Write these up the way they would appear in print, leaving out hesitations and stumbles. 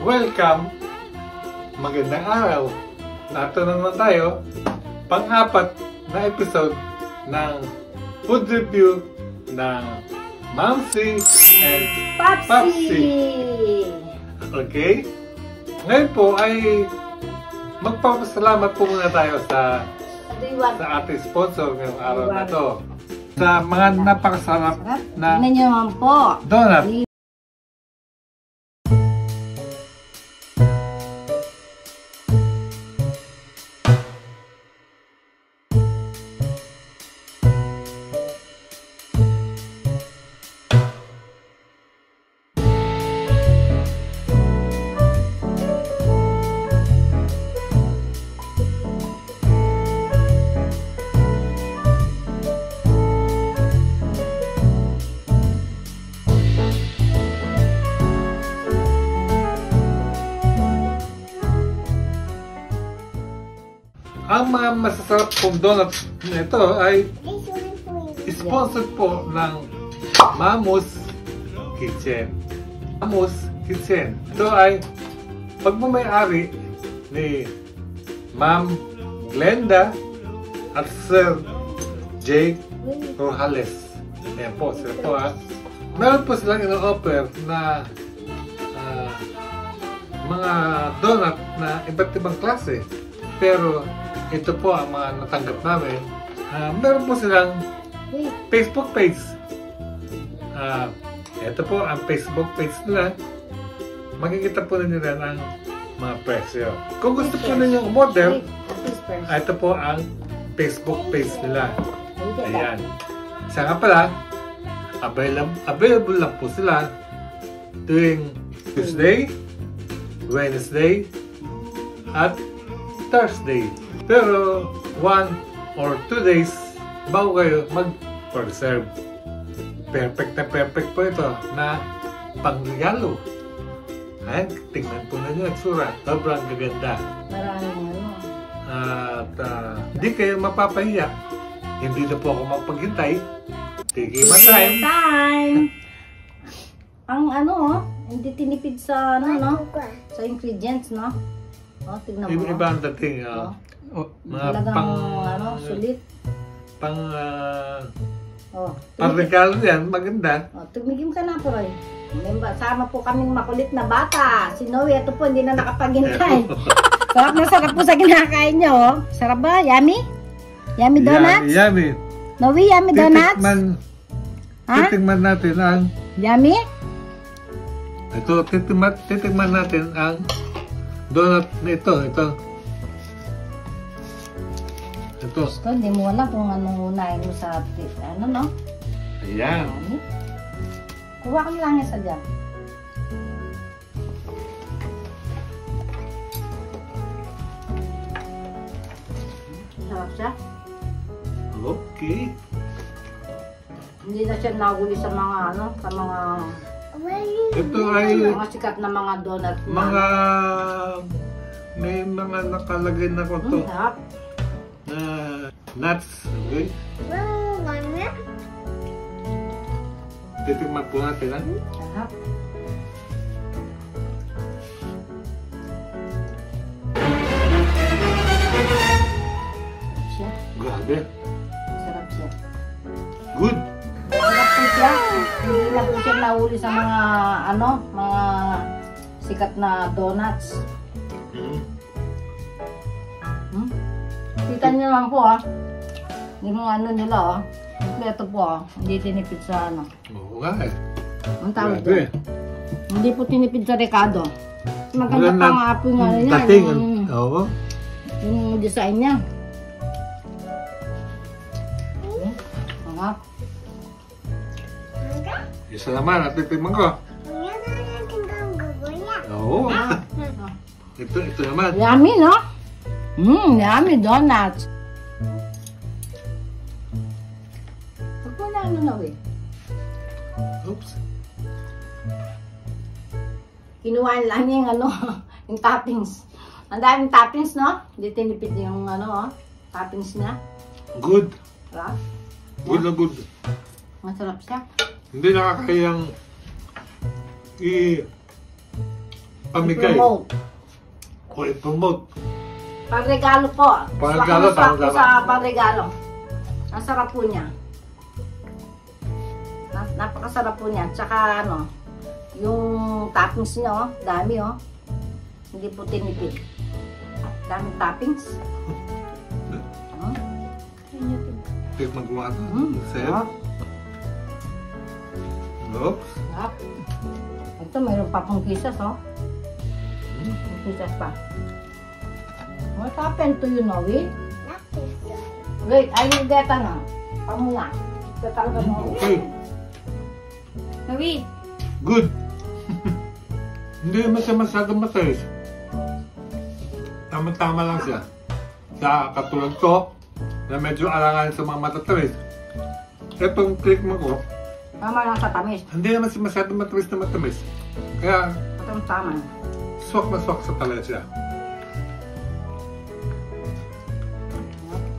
welcome, magandang araw. Nato naman tayo, pang-apat na episode ng food review ng Mamsi and Papsi. Okay? Ngayon po ay magpapasalamat po muna tayo sa ating sponsor ngayong araw na to. Sa mga napakasarap na donut. Ang mga masasarap pong donut nito ay sponsored po ng Mamus Kitchen. Mamus Kitchen. Ito ay pagmamayari ni Ma'am Glenda at Sir J. Rojales. Ayan po, sila po ha. Meron po silang ino-offer na mga donut na iba't ibang klase. Pero ito po ang mga natanggap namin. Meron po silang Facebook page. Ito po ang Facebook page nila. Makikita po ninyo rin ang mga presyo. Kung gusto po ninyo umorder, ito po ang Facebook page nila. Ayan. Isa nga pala, available lang po sila tuwing Tuesday, Wednesday, at Thursday. Pero 1 or 2 days bago kayo mag-reserve. Perfect na perfect po ito na pang-regalo. Ayan, tingnan po na nyo ang sura. Sobrang gaganda. Maraming At hindi kayo mapapahiya. Hindi na po ako mapaghintay. Take my time. Ang hindi tinipid sa sa ingredients, no? Tignan mo. Iba ang dating. Talagang sulit. Pang-regalo yan, maganda. Tumigim ka na po, Roy. Sama po kaming makulit na bata. Si Noe, ito po, hindi na nakapaghintay. Sarap na sarap po sa kinakain nyo. Sarap ba? Yummy? Yummy donuts? Yummy. Noe, yummy donuts? Titikman natin ang... Yummy? Ito, titikman natin ang donut na ito. Ito, hindi mo alam kung anong unahin mo sa no? Ayan. Kuha ka lang isa dyan. Sarap siya. Okay. Hindi na siya nahuli sa mga Ito ay mga sikat na mga donut na may mga nakalagay na konto na nuts. Okay? Titikman po natin ha. Sarap. Siya. Grabe. Sarap siya. Good. Sarap po siya. Hindi lang po siya nahuli sa mga mga sikat na donuts. Kita niyo naman po yung nila kompleto po hindi tinipid sa Oo nga eh. Ang tawag doon. Hindi po tinipid sa Ricardo. Maganda pa nga po yung dating. Oo. Yung design niya. Isa naman at titikman ko. Oo. Ito naman. Yummy, no? Yummy donuts. Huwag mo na na eh. Oops. Kinuha lang niya yung yung toppings. Ang daming toppings, no? Hindi tinipid yung toppings niya. Good. Sarap. Good na good. Masarap siya. Hindi nakakayang pamigay. I-promote. O i-promote. Pangregalo po. Pangregalo, Swak po tama. sa pangregalo. Ang sarap po niya. Napakasarap po niya. Tsaka ano, yung toppings niya, oh, dami, oh. Hindi po tinipid. Daming toppings. Tikman ko nga ito. Sa'yo. Oh. Oops. Sarap. Ito, mayroon pa pong kisas, oh. Kisas pa. What happened to you, Noe? Wait, I will get ano. Pamula. Ito talaga mo. Okay. Noe. Good. Hindi naman siya masyadong matalis. Tama-tama lang siya. Sa katulad ko, na medyo alangan sa mga matatamis. Itong tikman ko, Tama lang sa tamis. hindi naman siya masyadong matamis na matamis. Kaya, Tama. swak na swak sa talaga siya.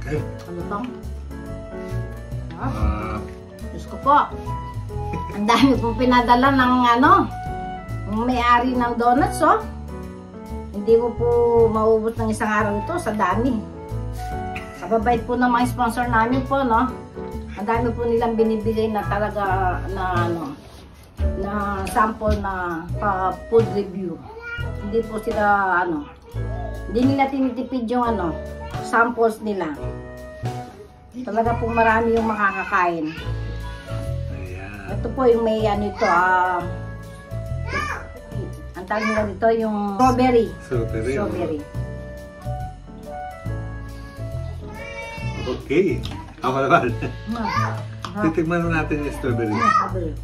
Okay. Ano bang? Diyos ko po. Ang dami pong pinadala ng ano, yung may-ari ng donuts, oh. Hindi ko po maubos ng isang araw ito sa dami. Kababait po ng mga sponsor namin po, no? Ang dami po nilang binibigay na talaga na ano, na sample na food review. Hindi po sila ano, hindi nila tinitipid yung ano, samples nila. Talaga po marami yung makakakain. Ayan. Ito po yung may ano ito, ang tawag nila dito yung strawberry. Strawberry. Okay. Ako naman. Titigman na natin yung strawberry. Strawberry.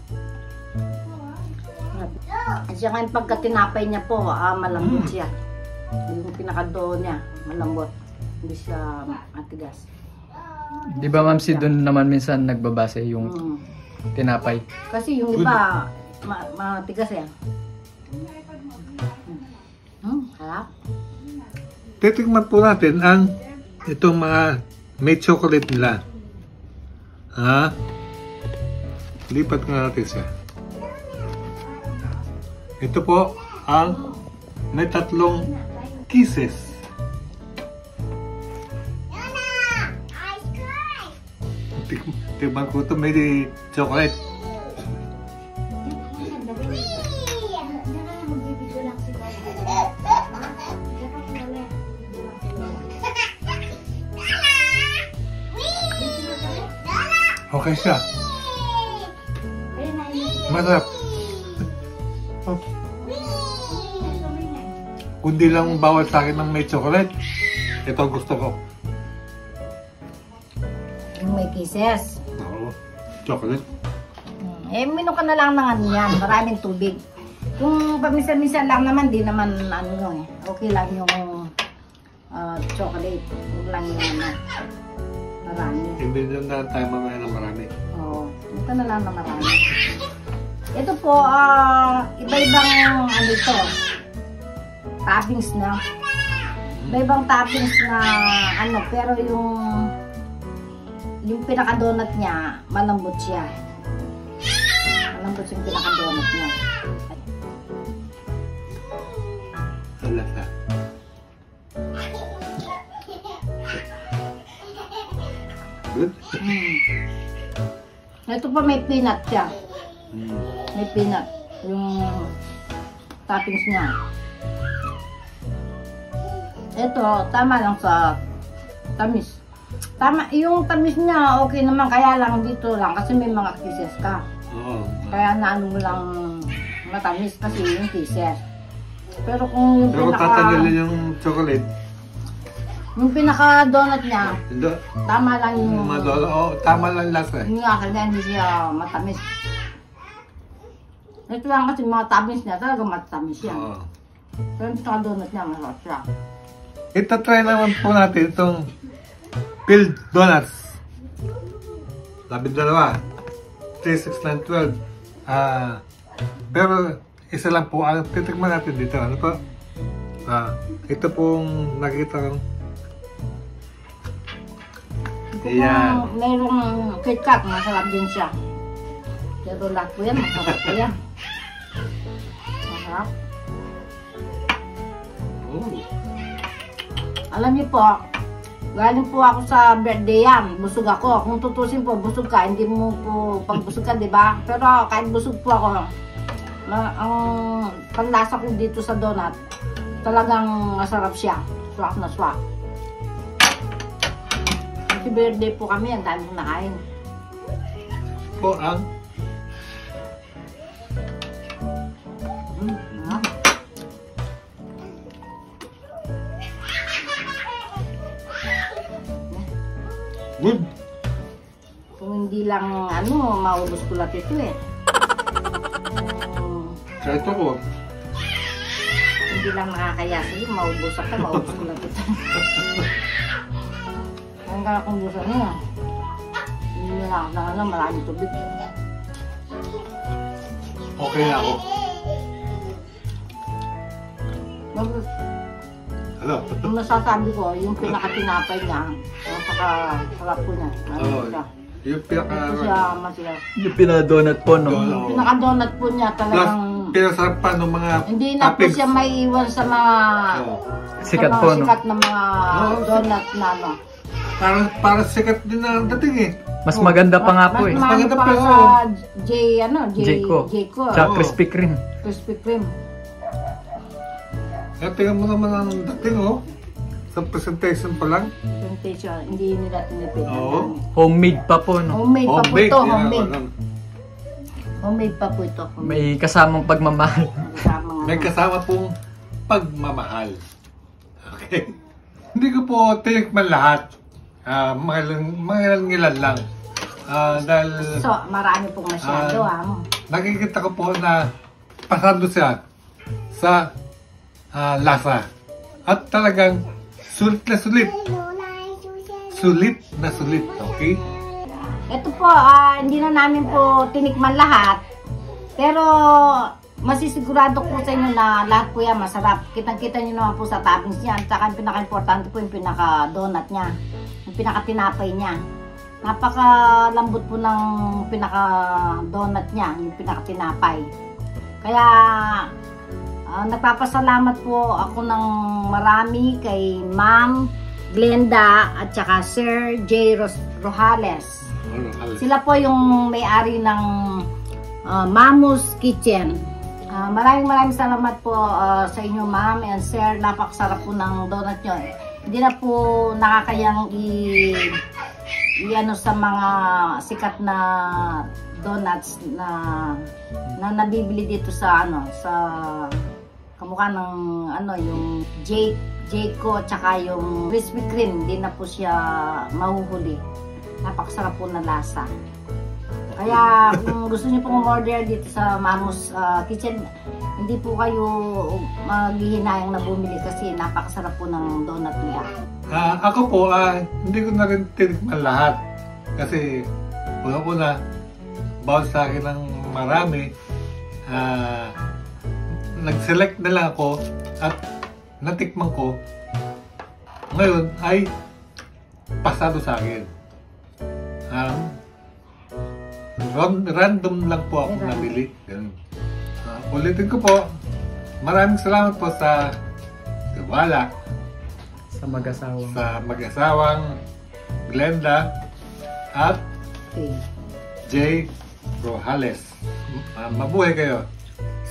At siya ngayon pagka tinapay niya po, malambot siya. Yung pinakadoon niya, malambot. Hindi siya matigas. Di ba ma'am si doon naman minsan nagbabase yung tinapay? Kasi yung iba, matigas yan. Harap. Titigman po natin ang itong mga may chocolate nila. Ha? Lipat nga natin siya. Ito po ang may 3 kisses. Tignan ko ito, may chocolate. Okay siya. Masarap. Kundi lang bawal sa akin ng may chocolate. Ito ang gusto ko. Yung may kisses. Oo. Chocolate. Minom ka na lang ng ano yan, maraming tubig. Kung paminsan-minsan lang naman, di naman ano yun eh. Okay lang yung chocolate. Huwag lang yung ano. Marami. Hindi na tayo mamaya ng marami. Oo. Ito na lang na marami. Ito po, iba-ibang ano ito. Toppings na. Iba-ibang toppings na ano, pero yung pinaka-donut niya, malambot siya. Malambot yung pinaka-donut niya. Ang lasa. Good? Ito pa may peanut siya. May peanut. Yung toppings niya. Ito, tama lang sa tamis. Tama, yung tamis niya, okay naman. Kaya lang dito lang. Kasi may mga kisses ka. Oo. Kaya naano mo lang matamis kasi yung kisses. Pero kung yung Pero kung tatanggalin yung chocolate, yung pinaka-donut niya, hindi. tama lang yung... Tama lang lasa eh. Yung nga, kaya hindi siya matamis. Ito lang kasi mga tamis niya, talaga matamis yan. Oo. Pero yung pinaka-donut niya, masarap siya. Ito-try naman po natin itong filled donuts. 12. 3, 6, 9, 12. Pero isa lang po ang titikman natin dito. Ano po? Ito pong nakita kong Kung mayroong KitKat, masarap din siya. Pero lahat po yan, masarap po yan. Masarap. Oh. Alam niyo po, galing po ako sa birthday yan. Busog ako. Kung tutusin po, busog ka. Hindi mo po pag busog ka, di ba? Pero kahit busog po ako, ang panlasa ko dito sa donut, talagang masarap siya. Swak na swak. Kasi birthday po kami, ang dami kong nakain. Po ang good. Kung hindi lang maubos ko lahat ito eh. Kahit ako. Hindi lang nakakaya sa'yo, maubos ko lahat ito. Hanggang akong busa niya. Hindi nila ako maraming tubig. Okay na ako. Hello. Yung nasasabi ko, yung pinakatinapay niya, napaka-sarap po niya. Siya. Yung Ito siya masarap. Yung pinadonut po, no? Donut. Pinaka-donut po niya Plus, talagang pinasarap pa ng mga hindi na po toppings. siya maiiwan sa mga Sikat sa mga po, no? sikat na mga donut na Para sikat din na dating eh. Mas maganda pa nga po eh. Mas maganda pa pa, sa Jayco. Jayco. Tsaka Oo. Krispy Kreme. Krispy Kreme. Kaya tingnan mo naman ang dating oh. Sa presentation pa lang. Presentation, hindi nila tinipid. Oo. Homemade pa po, no? Homemade pa po ito, yun ang homemade. ano. Homemade pa po ito. May kasamang pagmamahal. May kasama pong pagmamahal. Okay. Hindi ko po tinikman lahat. Mga ilan lang. Dahil So, marami pong masyado nakikita ko po na pasado siya sa lasa. At talagang sulit na sulit. Sulit na sulit. Okay? Ito po, hindi na namin po tinikman lahat. Pero, masisigurado po sa inyo na lahat po yan masarap. Kitang-kita nyo naman po sa toppings niya. At saka yung pinaka-importante po yung pinaka-donut niya. Yung pinaka-tinapay niya. Napaka-lambot po ng pinaka-donut niya. Yung pinaka-tinapay. Kaya, nagpapasalamat po ako ng marami kay Ma'am Glenda at saka Sir J. Rojales. Sila po yung may-ari ng Mamu's Kitchen. Maraming salamat po sa inyo, Ma'am and Sir. Napakasarap po ng donut nyo. Hindi na po nakakayang i-ano sa mga sikat na donuts na nabibili dito sa sa kamukha ng yung Jayco tsaka yung Krispy Kreme. Hindi na po siya mahuhuli. Napakasarap po na lasa. Kaya kung gusto niyo pong umorder dito sa Mamu's Kitchen, hindi po kayo maghihinayang na bumili kasi napakasarap po ng donut nila. Ako po, hindi ko na rin tinikman lahat. Kasi una-una, bawal sa akin ng marami. Nag-select na lang ako at natikman ko. Ngayon ay pasado sa akin. Random lang po ako nabili. Ulitin ko po, maraming salamat po sa tiwala Sa mag-asawang. sa mag-asawang Glenda at Okay. J. Rojales. Mabuhay kayo.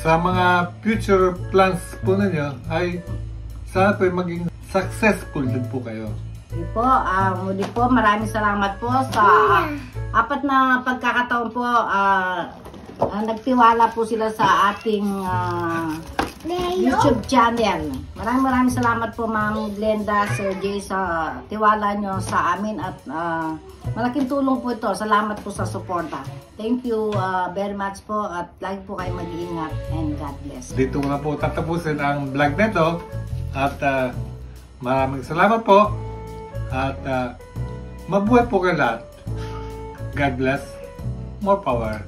Sa mga future plans po ninyo ay sana po maging successful din po kayo. Hindi po, muli po, maraming salamat po sa apat na pagkakataon po. Nagtiwala po sila sa ating YouTube channel. Maraming salamat po, Ma'am Glenda, Sir Jay, sa tiwala nyo sa amin at malaking tulong po ito. Salamat po sa suporta. Thank you very much po at lagi po kayo mag-iingat and God bless. Dito ko na po tatapusin ang vlog nito at maraming salamat po at mabuhay po kayo lahat. God bless. More power.